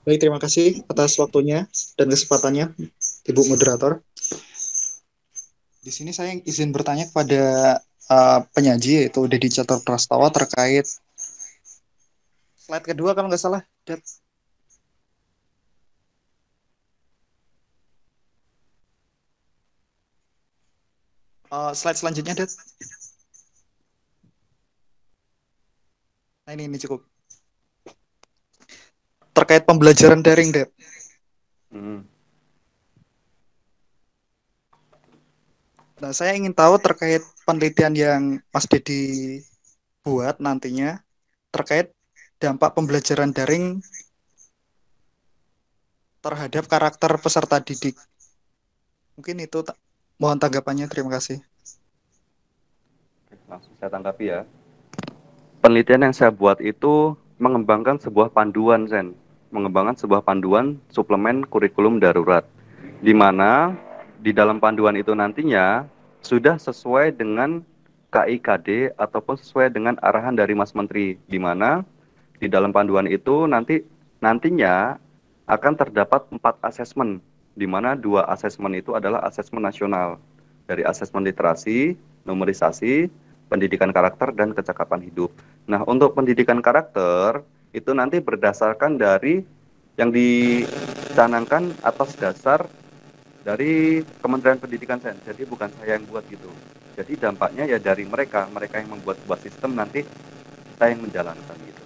Baik, terima kasih atas waktunya dan kesempatannya, Ibu Moderator. Di sini saya izin bertanya kepada penyaji, yaitu Dedi Catur Prastawa, terkait slide kedua kalau nggak salah. Slide selanjutnya, Det. Nah, ini cukup. Terkait pembelajaran daring, Det. Hmm. Nah, saya ingin tahu terkait penelitian yang Mas Dedi buat nantinya terkait dampak pembelajaran daring terhadap karakter peserta didik. Mungkin itu mohon tanggapannya. Terima kasih. Langsung saya tanggapi ya. Penelitian yang saya buat itu mengembangkan sebuah panduan, Zen. Mengembangkan sebuah panduan suplemen kurikulum darurat. Di mana di dalam panduan itu nantinya sudah sesuai dengan KIKD ataupun sesuai dengan arahan dari Mas Menteri. Di mana di dalam panduan itu nantinya akan terdapat 4 asesmen, di mana 2 asesmen itu adalah asesmen nasional dari asesmen literasi, numerisasi, pendidikan karakter, dan kecakapan hidup. Nah, untuk pendidikan karakter itu nanti berdasarkan dari yang dicanangkan atas dasar dari Kementerian Pendidikan Sen. Jadi bukan saya yang buat gitu. Jadi dampaknya ya dari mereka, mereka yang membuat sebuah sistem, nanti kita yang menjalankan gitu.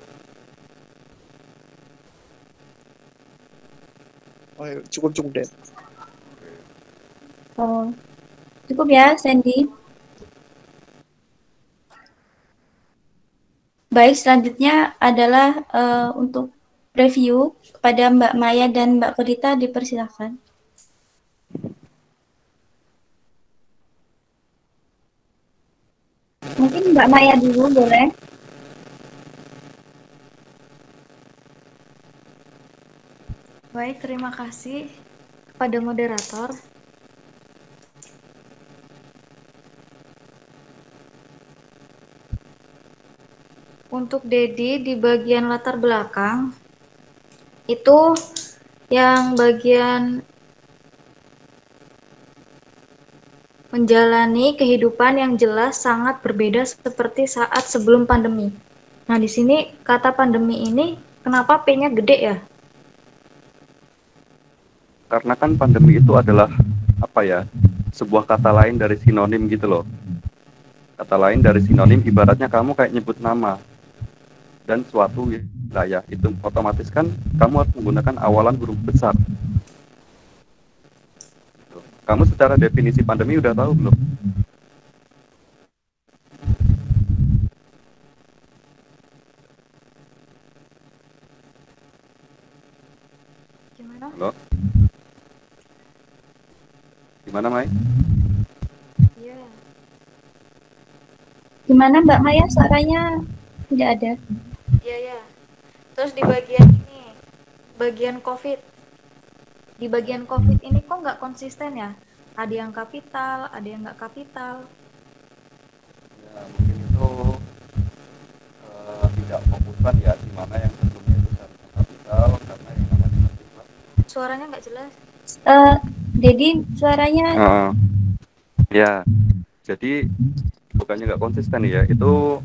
Oh, ya, cukup cukup, Det. Oh, cukup ya, Sandy. Baik, selanjutnya adalah untuk review kepada Mbak Maya dan Mbak Kodita, dipersilakan. Mungkin Mbak Maya dulu, boleh? Baik, terima kasih kepada moderator. Untuk Dedi di bagian latar belakang, itu yang bagian menjalani kehidupan yang jelas sangat berbeda seperti saat sebelum pandemi. Nah, di sini kata pandemi ini kenapa P-nya gede ya? Karena kan pandemi itu adalah apa ya, sebuah kata lain dari sinonim gitu loh. Kata lain dari sinonim ibaratnya kamu kayak nyebut nama dan suatu wilayah itu otomatis kan kamu harus menggunakan awalan huruf besar. Kamu secara definisi pandemi udah tahu belum? Gimana? Halo? Gimana, Mai? Iya. Gimana Mbak Maya, suaranya tidak ada. Iya, ya. Terus di bagian ini, bagian COVID. Di bagian COVID ini kok nggak konsisten ya? Ada yang kapital, ada yang nggak kapital. Ya, mungkin itu tidak fokusan ya, di mana yang sebelumnya itu seharusnya kapital karena yang namanya kapital. Suaranya nggak jelas. Dedi, suaranya Ya, jadi bukannya nggak konsisten ya, itu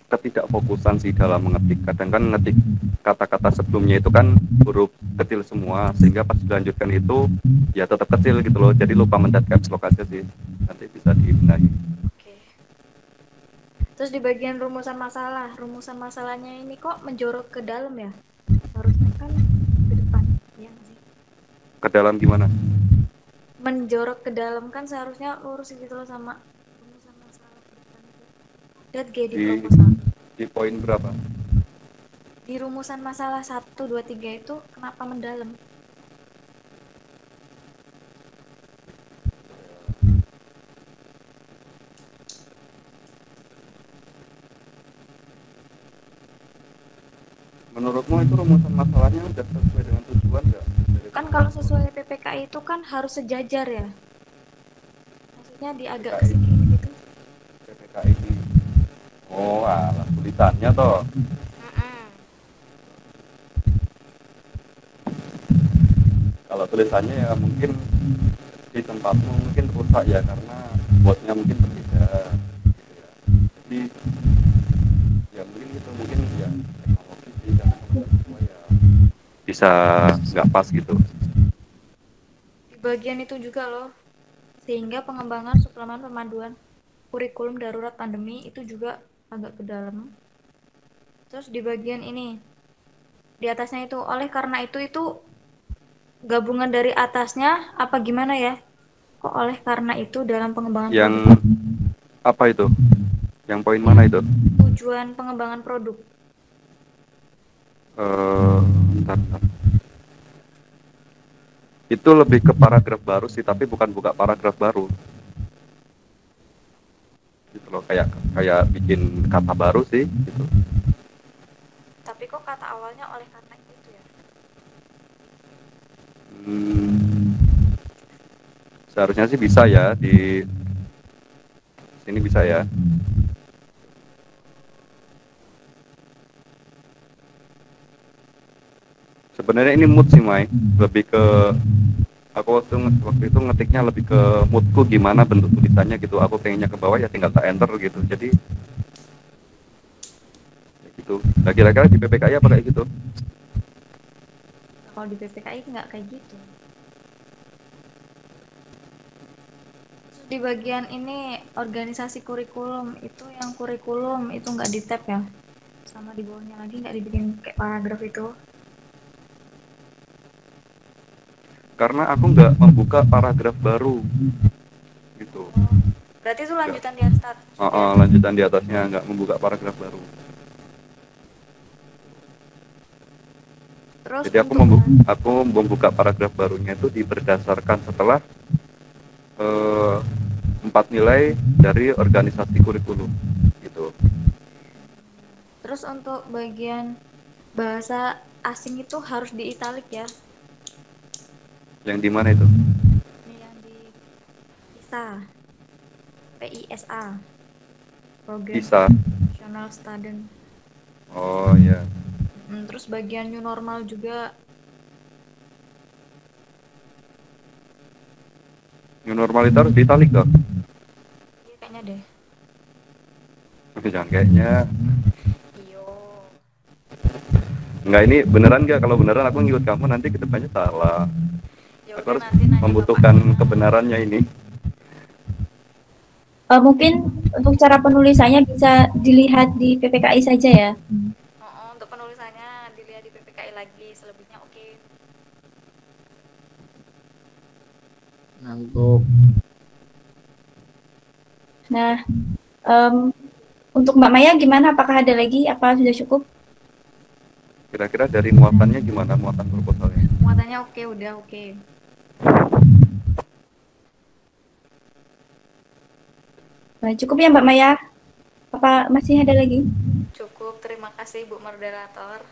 ketidakfokusan sih dalam mengetik. Kadang kan ngetik kata-kata sebelumnya itu kan huruf kecil semua, sehingga pas dilanjutkan itu ya tetap kecil gitu loh. Jadi lupa mendat caps lock aja sih. Nanti bisa dibenahi. Oke. Terus di bagian rumusan masalahnya ini kok menjorok ke dalam ya? Harusnya kan ke depan, ya nggak sih? Ke dalam gimana? Menjorok ke dalam kan seharusnya lurus gitu loh sama rumusan masalah ke depan itu. Lihat G di Di proposal. di poin berapa? Di rumusan masalah 1, 2, 3 itu kenapa mendalam? Menurutmu itu rumusan masalahnya udah sesuai dengan tujuan nggak? Kan kalau sesuai PPKI itu kan harus sejajar ya. Maksudnya di agak ke PPKI, sini gitu. PPKI di oh alah tulisannya toh. Kalau tulisannya ya mungkin di tempatmu mungkin rusak ya karena botnya mungkin berbeda gitu ya. Jadi ya mungkin itu mungkin ya teknologi sih karena kalau nggak sesuai ya bisa nggak pas gitu. Di bagian itu juga loh, sehingga pengembangan suplemen pemanduan kurikulum darurat pandemi itu juga agak ke dalam. Terus di bagian ini, di atasnya itu, oleh karena itu gabungan dari atasnya apa gimana ya? Kok oleh karena itu dalam pengembangan Yang produk, apa itu? Yang poin mana itu? tujuan pengembangan produk. Bentar. Itu lebih ke paragraf baru sih, tapi bukan buka paragraf baru. Gitu loh, kayak bikin kata baru sih gitu. Tapi kok kata awalnya oleh karena itu ya? Seharusnya sih bisa ya di sini bisa ya. Sebenarnya ini mood sih, Mai. Lebih ke aku waktu itu ngetiknya lebih ke moodku gimana bentuk tulisannya gitu. Aku pengennya ke bawah ya tinggal tak enter gitu. Jadi ya gitu. Nah, kira-kira di PPKI apa kayak gitu? Nah, kalau di PPKI nggak kayak gitu. Terus di bagian ini organisasi kurikulum itu, yang kurikulum itu nggak di tab ya, sama di bawahnya lagi nggak dibikin kayak paragraf itu. Karena aku nggak membuka paragraf baru gitu. Berarti itu lanjutan di atas ya? Lanjutan di atasnya nggak membuka paragraf baru. Terus Jadi aku membuka paragraf barunya itu berdasarkan setelah 4 nilai dari organisasi kurikulum gitu. terus untuk bagian bahasa asing itu harus di italik ya? Yang di mana itu? Ini yang di PISA, PISA, Program Bisa. National Student. Oh ya. Terus bagian new normal juga. New normal itu harus ditalik dong. Iya kayaknya deh. Jangan kayaknya. Iyo. Enggak, ini beneran nggak? Kalau beneran aku ngikut kamu nanti kedepannya salah. Ya Aku udah, harus nanti nanya membutuhkan bapaknya. kebenarannya ini. Mungkin untuk cara penulisannya bisa dilihat di PPKI saja ya. Untuk penulisannya dilihat di PPKI lagi, selebihnya oke. Ngantuk. Nah, untuk Mbak Maya gimana? Apakah ada lagi? Apa sudah cukup? Kira-kira dari muatannya gimana, muatan proposalnya? Muatannya oke, udah oke. Nah, cukup ya Mbak Maya? Apa masih ada lagi? Cukup, terima kasih Bu Moderator.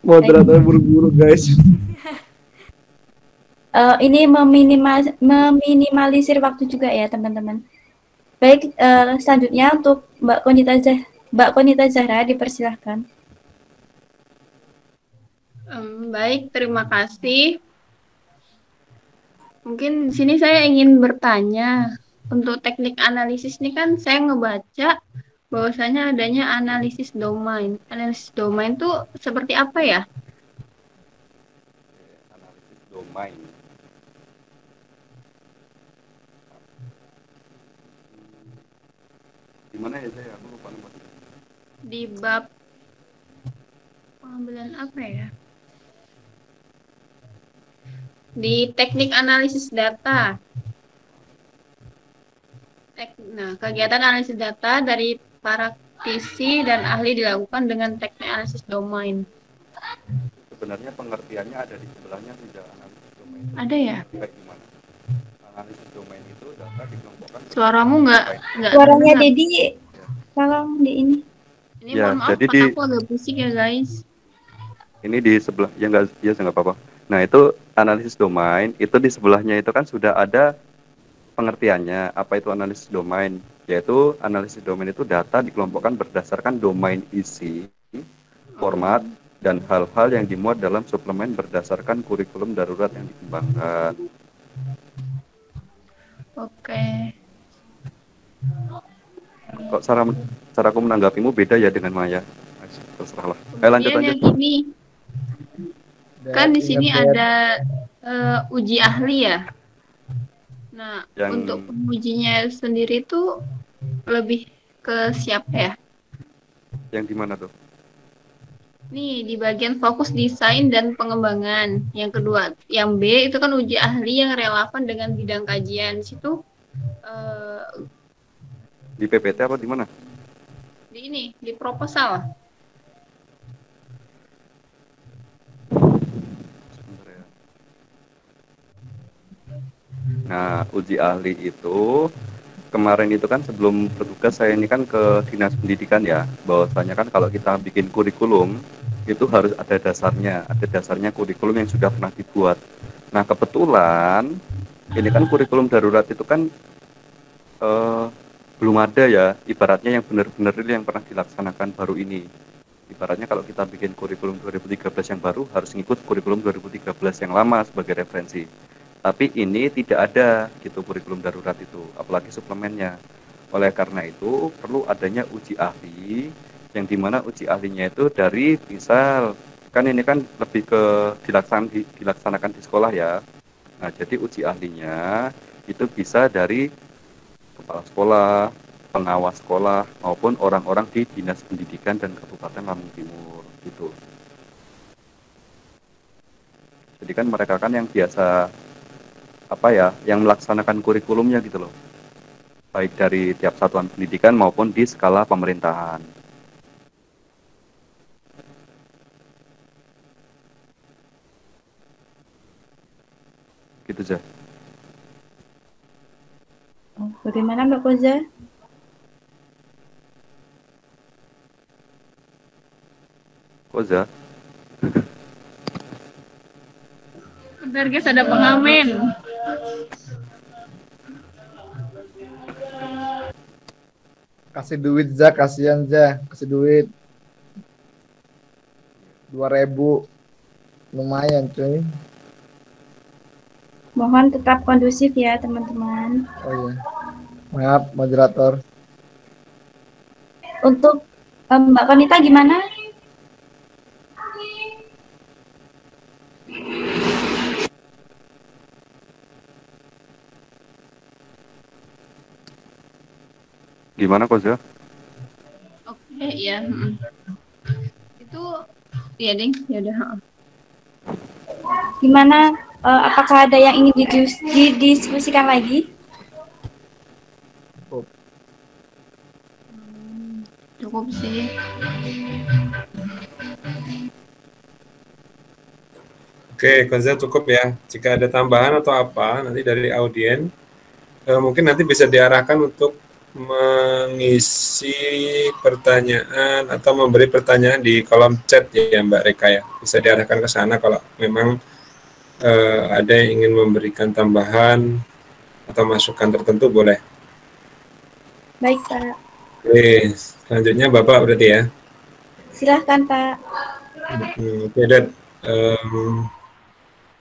Moderator buru-buru guys. Ini meminimalisir waktu juga ya teman-teman. Baik, selanjutnya untuk Mbak Konita Zahra dipersilahkan. Baik, terima kasih. Mungkin di sini saya ingin bertanya, untuk teknik analisis ini kan saya ngebaca bahwasanya adanya analisis domain. Analisis domain itu seperti apa ya? Analisis domain. Gimana ya saya? Aku lupa namanya. Di bab pengambilan apa ya? Di teknik analisis data. Nah, kegiatan analisis data dari praktisi dan ahli dilakukan dengan teknik analisis domain. Sebenarnya pengertiannya ada di sebelahnya tidak, analisis domain. Ada ya? Kayak gimana? Analisis domain itu data dikelompokkan. Suaramu nggak Suaranya dengar. Dedi, tolong di ini. Ini Ya, mohon maaf, jadi aku agak berisik ya guys. Ini di sebelah, ya nggak apa-apa. Nah, itu analisis domain, itu di sebelahnya itu kan sudah ada pengertiannya. Apa itu analisis domain? Yaitu analisis domain itu data dikelompokkan berdasarkan domain isi, format, dan hal-hal yang dimuat dalam suplemen berdasarkan kurikulum darurat yang dikembangkan. Oke. Kok cara aku menanggapimu beda ya dengan Maya? Terserahlah. Lanjut. Kemudian yang ini kan di sini ada uji ahli ya. Nah, untuk pengujinya sendiri tuh lebih ke siapa ya? Yang di mana tuh? Nih, di bagian fokus desain dan pengembangan. Yang kedua, yang B itu kan uji ahli yang relevan dengan bidang kajian. Di situ di PPT apa di mana? Di proposal. Nah, uji ahli itu kemarin itu kan sebelum bertugas saya ini kan ke dinas pendidikan ya, bahwasanya kan kalau kita bikin kurikulum itu harus ada dasarnya kurikulum yang sudah pernah dibuat. Nah, kebetulan ini kan kurikulum darurat itu kan belum ada ya, ibaratnya yang benar-benar yang pernah dilaksanakan baru ini. Ibaratnya kalau kita bikin kurikulum 2013 yang baru harus ngikut kurikulum 2013 yang lama sebagai referensi. Tapi ini tidak ada gitu kurikulum darurat itu, apalagi suplemennya. Oleh karena itu perlu adanya uji ahli, yang dimana uji ahlinya itu dari misal kan ini kan lebih ke dilaksanakan di sekolah ya. Nah, jadi uji ahlinya itu bisa dari kepala sekolah, pengawas sekolah, maupun orang-orang di dinas pendidikan dan Kabupaten Lampung Timur gitu. Jadi kan mereka kan yang biasa yang melaksanakan kurikulumnya gitu loh, baik dari tiap satuan pendidikan maupun di skala pemerintahan. Gitu Zah. Bagaimana Mbak Koza? Koza? Bentar guys, ada pengamen. Kasih duit Zah, kasihan Zah, kasih duit 2.000, lumayan cuy. Mohon tetap kondusif ya teman-teman. Oh iya, maaf moderator. Untuk Mbak Konita gimana? Gimana Koza? Oke, ya. Itu ya ding, ya udah. Gimana? Apakah ada yang ingin didiskusikan lagi? Cukup sih. Oke, Konza cukup ya. Jika ada tambahan atau apa nanti dari audien, mungkin nanti bisa diarahkan untuk mengisi pertanyaan atau memberi pertanyaan di kolom chat ya Mbak Reka ya. Bisa diarahkan ke sana kalau memang ada yang ingin memberikan tambahan atau masukan tertentu boleh. Baik Pak. Oke, selanjutnya Bapak berarti ya. Silahkan Pak. Oke, Dad.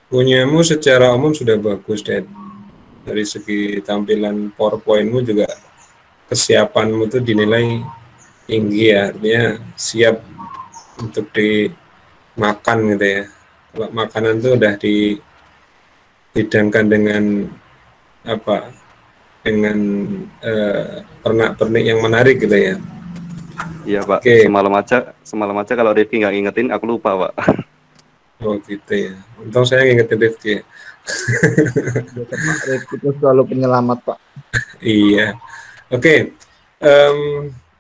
Punyamu secara umum sudah bagus, Dad. Dari segi tampilan PowerPoint-mu juga kesiapanmu itu dinilai tinggi ya, artinya siap untuk dimakan gitu ya. Kalau makanan itu udah dihidangkan dengan apa? Dengan pernak-pernik yang menarik gitu ya. Iya Pak. Oke. Semalam aja kalau Rifki nggak ngingetin aku lupa Pak. Oh gitu ya. Untung saya ngingetin Rifki. Pak Rifki itu selalu penyelamat Pak. Iya. Oke.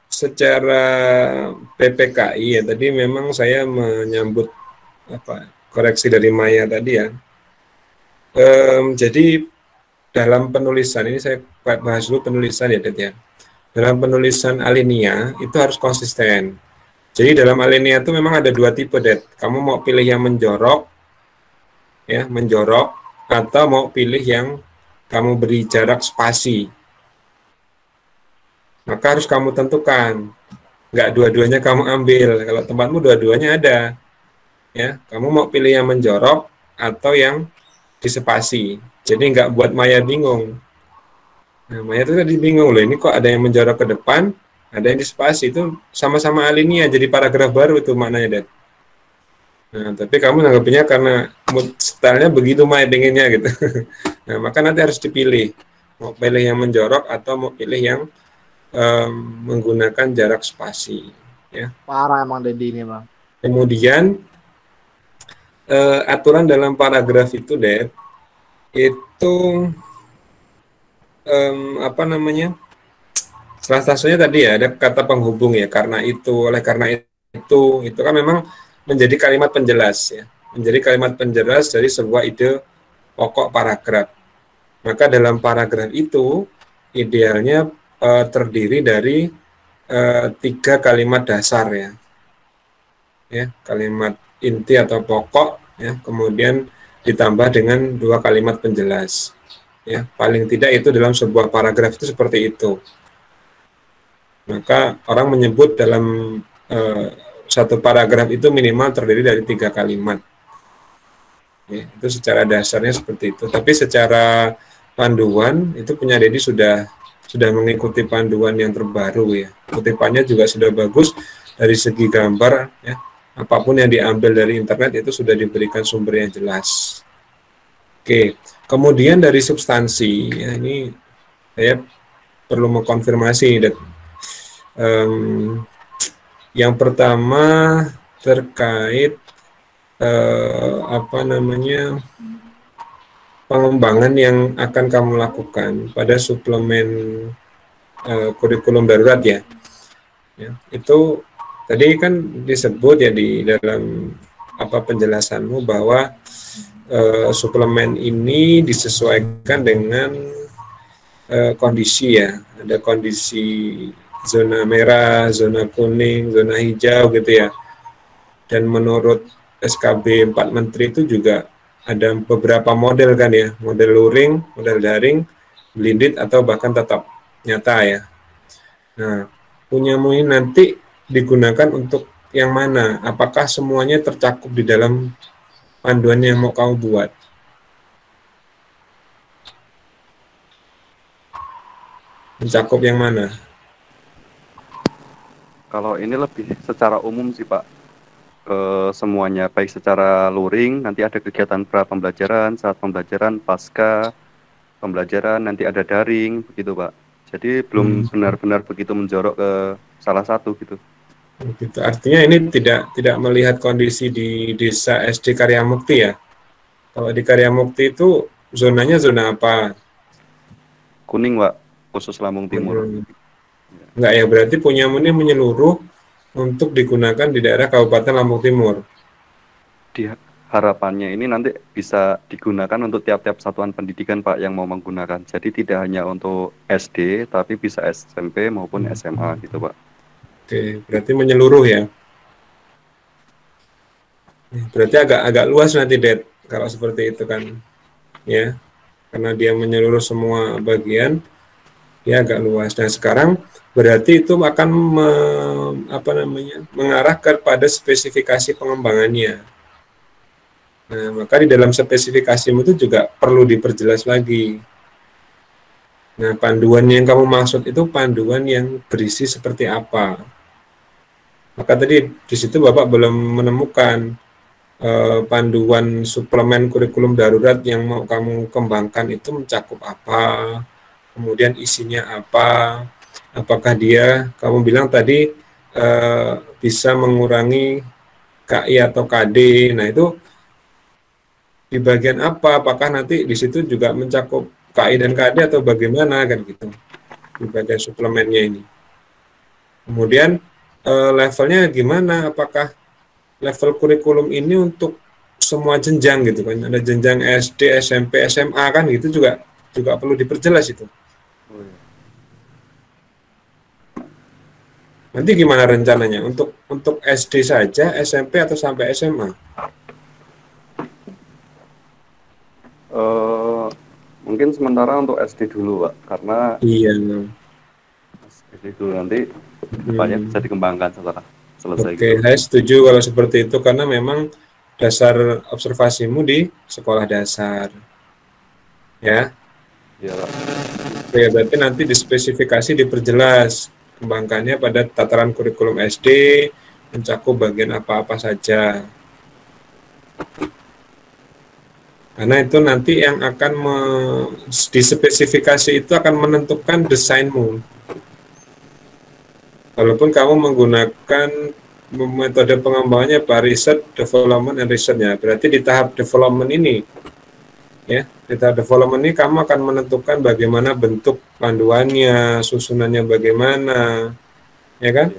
Secara PPKI ya tadi memang saya menyambut koreksi dari Maya tadi ya. Jadi dalam penulisan ini saya bahas dulu penulisan ya Dad ya. Dalam penulisan alinea itu harus konsisten. Jadi dalam alinea itu memang ada dua tipe Dad. Kamu mau pilih yang menjorok atau mau pilih yang kamu beri jarak spasi. Maka harus kamu tentukan, nggak dua-duanya kamu ambil. Kalau tempatmu dua-duanya ada, ya, kamu mau pilih yang menjorok atau yang dispasi. Jadi nggak buat Maya bingung. Nah, Maya itu tadi bingung loh, ini kok ada yang menjorok ke depan, ada yang dispasi, itu sama-sama alinea, jadi paragraf baru itu maknanya, Dad. Nah, tapi kamu nanggapnya karena mood stylenya begitu Maya pengennya gitu. Nah, maka nanti harus dipilih, mau pilih yang menjorok atau mau pilih yang menggunakan jarak spasi. Ya. Parah emang Dedi ini bang. Kemudian aturan dalam paragraf itu, Dad, itu apa namanya? Salah satunya tadi ya ada kata penghubung ya, karena itu, oleh karena itu kan memang menjadi kalimat penjelas ya, menjadi kalimat penjelas dari sebuah ide pokok paragraf. Maka dalam paragraf itu idealnya terdiri dari 3 kalimat dasar ya, kalimat inti atau pokok ya, kemudian ditambah dengan 2 kalimat penjelas ya, paling tidak itu dalam sebuah paragraf itu seperti itu. Maka orang menyebut dalam satu paragraf itu minimal terdiri dari 3 kalimat. Ya, itu secara dasarnya seperti itu. Tapi secara panduan itu punya Dedi sudah mengikuti panduan yang terbaru ya. Kutipannya juga sudah bagus dari segi gambar ya. Apapun yang diambil dari internet itu sudah diberikan sumber yang jelas. Oke, kemudian dari substansi ya, ini saya perlu mengkonfirmasi. Yang pertama terkait apa namanya, pengembangan yang akan kamu lakukan pada suplemen kurikulum darurat ya. Itu tadi kan disebut ya di dalam apa penjelasanmu bahwa suplemen ini disesuaikan dengan kondisi ya, ada kondisi zona merah, zona kuning, zona hijau gitu ya. Dan menurut SKB 4 Menteri itu juga ada beberapa model kan ya, model luring, model daring, blended atau bahkan tetap nyata ya. Nah, punyamu ini nanti digunakan untuk yang mana? Apakah semuanya tercakup di dalam panduan yang mau kamu buat? Mencakup yang mana? Kalau ini lebih secara umum sih Pak, ke semuanya, baik secara luring, nanti ada kegiatan pra pembelajaran, saat pembelajaran, pasca pembelajaran, nanti ada daring, begitu Pak. Jadi belum benar-benar begitu menjorok ke salah satu gitu. Gitu. Artinya ini tidak melihat kondisi di desa SD Karyamukti ya. Kalau di Karyamukti itu zonanya zona apa? Kuning Pak, khusus Lampung Timur. Enggak ya, berarti punyamu ini menyeluruh untuk digunakan di daerah Kabupaten Lampung Timur. Harapannya ini nanti bisa digunakan untuk tiap-tiap satuan pendidikan Pak yang mau menggunakan. Jadi tidak hanya untuk SD, tapi bisa SMP maupun SMA gitu Pak. Oke, berarti menyeluruh ya. Berarti agak luas nanti, Ded, kalau seperti itu kan. Ya, karena dia menyeluruh semua bagian, dia agak luas. Nah, sekarang berarti itu akan mengarah kepada spesifikasi pengembangannya. Nah, maka di dalam spesifikasimu itu juga perlu diperjelas lagi. Nah, panduan yang kamu maksud itu panduan yang berisi seperti apa? Maka tadi di situ Bapak belum menemukan panduan suplemen kurikulum darurat yang mau kamu kembangkan itu mencakup apa, kemudian isinya apa, apakah dia, kamu bilang tadi bisa mengurangi KI atau KD, nah itu di bagian apa, apakah nanti di situ juga mencakup KI dan KD atau bagaimana kan gitu, di bagian suplemennya ini. Kemudian levelnya gimana, apakah level kurikulum ini untuk semua jenjang gitu kan, ada jenjang SD, SMP, SMA kan gitu, juga perlu diperjelas itu. Nanti gimana rencananya untuk SD saja, SMP atau sampai SMA? Mungkin sementara untuk SD dulu Pak, karena iya SD dulu, nanti depannya bisa dikembangkan setelah selesai. Oke, saya setuju kalau seperti itu, karena memang dasar observasimu di sekolah dasar. Ya. Iya, Pak. Oke, berarti nanti dispesifikasi diperjelas kembangkannya pada tataran kurikulum SD, mencakup bagian apa-apa saja. Karena itu nanti yang akan dispesifikasi itu akan menentukan desainmu. Walaupun kamu menggunakan metode pengembangannya Pak, riset, development, dan risetnya. Berarti di tahap development ini, ya, di tahap development ini kamu akan menentukan bagaimana bentuk panduannya, susunannya bagaimana, ya kan?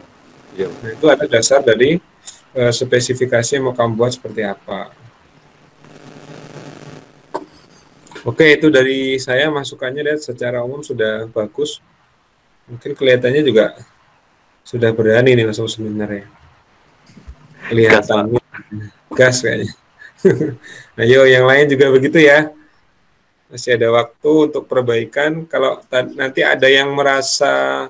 Iya. Nah, itu ada dasar dari spesifikasi yang mau kamu buat seperti apa. Oke, itu dari saya masukannya, dan secara umum sudah bagus. Mungkin kelihatannya juga sudah berani nih langsung sebenarnya. Kelihatannya gas kayaknya. Nah, yuk yang lain juga begitu ya. Masih ada waktu untuk perbaikan. Kalau nanti ada yang merasa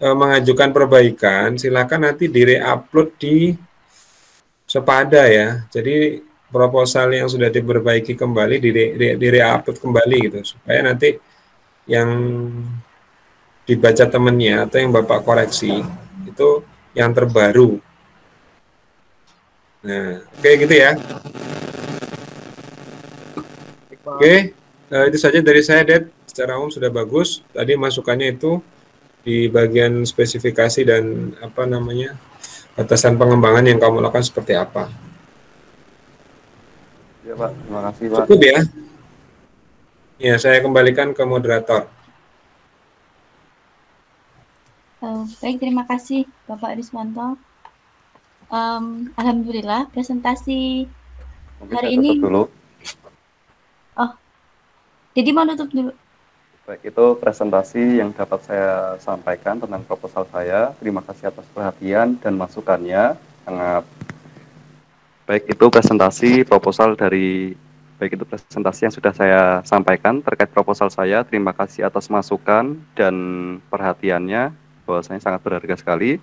mengajukan perbaikan, silakan nanti di-re-upload di Sepada ya. Jadi proposal yang sudah diperbaiki kembali di-re-upload kembali gitu, supaya nanti yang dibaca temennya atau yang Bapak koreksi itu yang terbaru. Nah, oke gitu ya. Oke, itu saja dari saya, Ded. Secara umum sudah bagus. Tadi masukannya itu di bagian spesifikasi dan apa namanya, batasan pengembangan yang kamu lakukan seperti apa. Ya, Pak. Terima kasih, Pak. Cukup ya? Ya, saya kembalikan ke moderator. Baik, terima kasih Bapak Riswanto. Alhamdulillah presentasi Mungkin hari saya ini. tutup dulu. Oh, jadi mau tutup dulu. Baik, itu presentasi yang dapat saya sampaikan tentang proposal saya. Terima kasih atas perhatian dan masukannya. Sangat baik, itu presentasi proposal dari yang sudah saya sampaikan terkait proposal saya. Terima kasih atas masukan dan perhatiannya, bahwasanya sangat berharga sekali.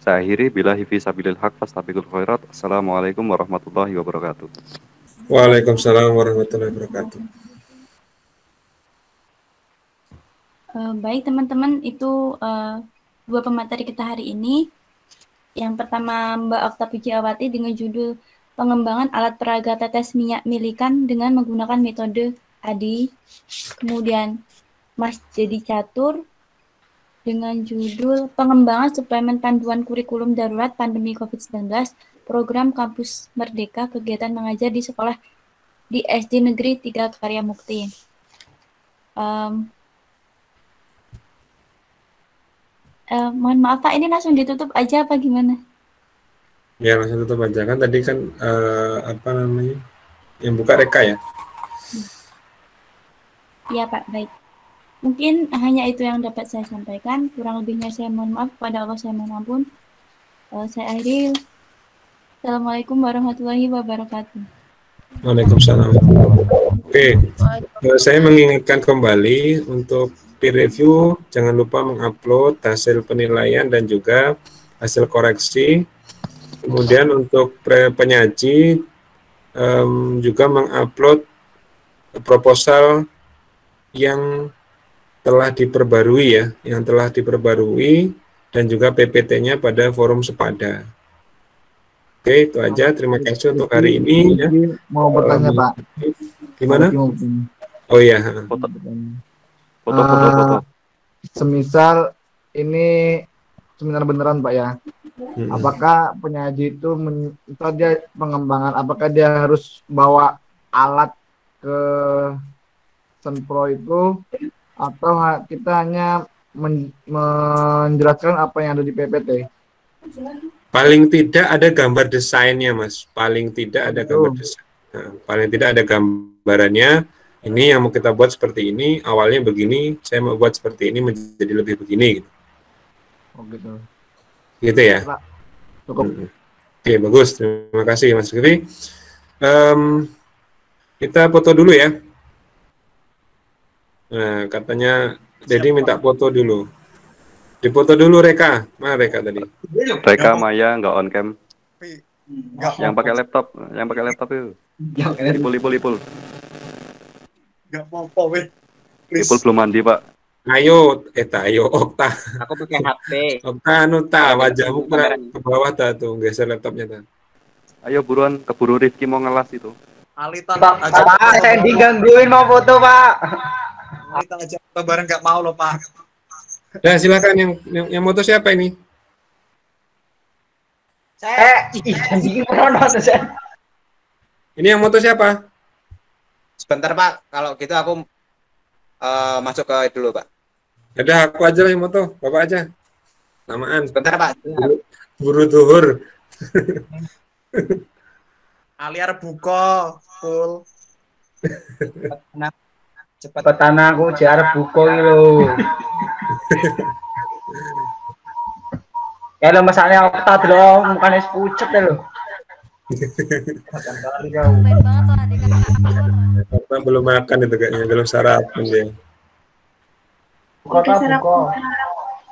Saya akhiri, billahi fi sabilil haq fastabiqul khairat. Assalamualaikum warahmatullahi wabarakatuh. Waalaikumsalam warahmatullahi wabarakatuh. Baik teman-teman, itu dua pemateri kita hari ini. Yang pertama Mbak Okta Pujiawati dengan judul Pengembangan Alat Peraga Tetes Minyak Milikan dengan menggunakan metode ADI. Kemudian Mas Jadi Catur dengan judul Pengembangan Suplemen Panduan Kurikulum Darurat Pandemi COVID-19, Program Kampus Merdeka, Kegiatan Mengajar di Sekolah di SD Negeri 3 Karya Mukti. Mohon maaf Pak, ini langsung ditutup aja apa gimana? Ya, langsung tutup aja kan tadi kan apa namanya, yang buka Reka ya. Iya Pak, baik. Mungkin hanya itu yang dapat saya sampaikan. Kurang lebihnya saya mohon maaf, kepada Allah saya mohon ampun. Saya akhiri. Assalamualaikum warahmatullahi wabarakatuh. Waalaikumsalam. Oke, saya mengingatkan kembali untuk peer review, jangan lupa mengupload hasil penilaian dan juga hasil koreksi. Kemudian untuk penyaji juga mengupload proposal yang telah diperbarui ya, dan juga PPT-nya pada forum Sepada. Oke, itu aja. Terima kasih untuk hari ini. Ya. Mau bertanya Pak. Gimana? Oh iya. Foto. Semisal ini seminar beneran Pak ya. Apakah penyaji itu dia pengembangan, apakah dia harus bawa alat ke Senpro itu, atau kita hanya menjelaskan apa yang ada di PPT? Paling tidak ada gambar desainnya, Mas. Paling tidak ada gambar desain. Nah, paling tidak ada gambarannya. Ini yang mau kita buat seperti ini, awalnya begini, saya mau buat seperti ini menjadi lebih begini. Gitu. Oh gitu. Gitu ya. Cukup. Oke, bagus. Terima kasih, Mas Rifki. Kita foto dulu ya. Nah, katanya Dedi minta foto dulu. Dipoto dulu Reka. Mana Reka tadi? Reka Maya nggak on cam. Nggak Yang mau, pakai laptop, yang pakai laptop itu. Ipul. nggak mau, weh. Please. Ipul belum mandi, Pak. Ayo, ayo, Okta. Aku pakai HP. Okta, anu ta, Kalau wajahmu gitu kameranya. ke bawah ta tuh, geser laptopnya ta. Ayo buruan, keburu Rifki mau ngelas itu. Alitan Pak, aja. saya digangguin mau foto, Pak. Alitan aja bareng nggak mau loh, Pak. Nah, silakan yang moto siapa ini? Janji penonton saya. Ini yang moto siapa? Sebentar Pak, kalau gitu aku masuk ke dulu Pak. Ada aku aja lah yang moto, Bapak aja. Lamaan. Sebentar Pak. Buru duhur. Aliar buko, full. Cepetan aku jar buko iki lho. Ya lo masalahnya Okta dulu mukanya pucet lho. Baik banget tuh adik kakak. Bapak belum makan itu kayaknya, belum sarapan dia. Kota buko.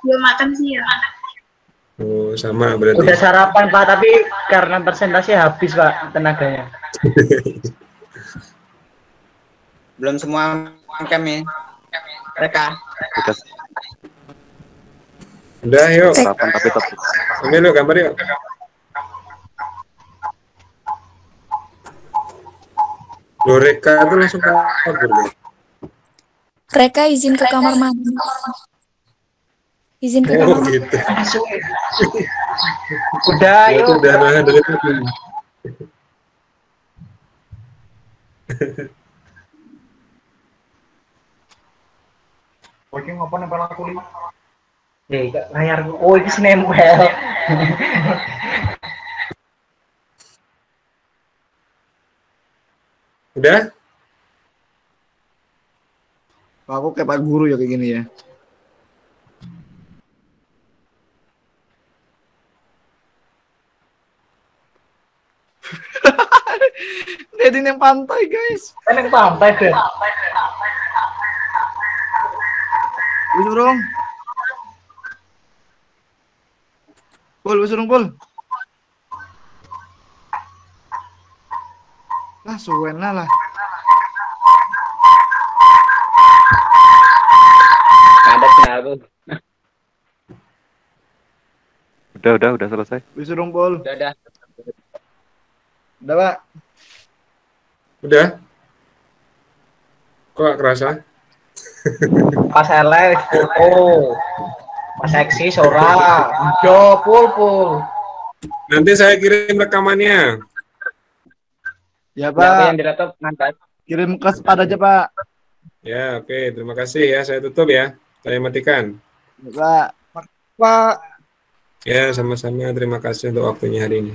Belum makan sih ya. Oh, sama berarti. Udah sarapan Pak, tapi karena presentasi habis Pak tenaganya. Belum semua kami. Mereka. Udah, yuk. Sarapan tapi tetap. Ambil yuk, gambar yuk. Loh, Reka tuh langsung kabur deh. Reka izin ke kamar mandi. Izin ke Oh, kamar mandi. gitu. Udah, Ya, yuk. itu udah nahan dari tadi. Oke, ngapa nempel aku nih? Layar. Oh, ini nempel. Udah? Aku kayak Pak Guru ya kayak gini ya. Dedin yang pantai guys. Kan yang pantai deh. Wis urung. Pul, wis urung Pul. Lah suwen lah. Ada kenapa? Udah selesai. Wis urung Pul. Udah. Udah Pak. Udah? Kok gak kerasa? Pas elek foto. Pas seksi sora. Yo, pul. Nanti saya kirim rekamannya. Ya Yang Pak. di laptop ngangkat. Kirim ke Spad aja Pak. Ya, oke. Terima kasih ya. Saya tutup ya. Saya matikan. Ya, Pak. Pak. Ya, sama-sama. Terima kasih untuk waktunya hari ini.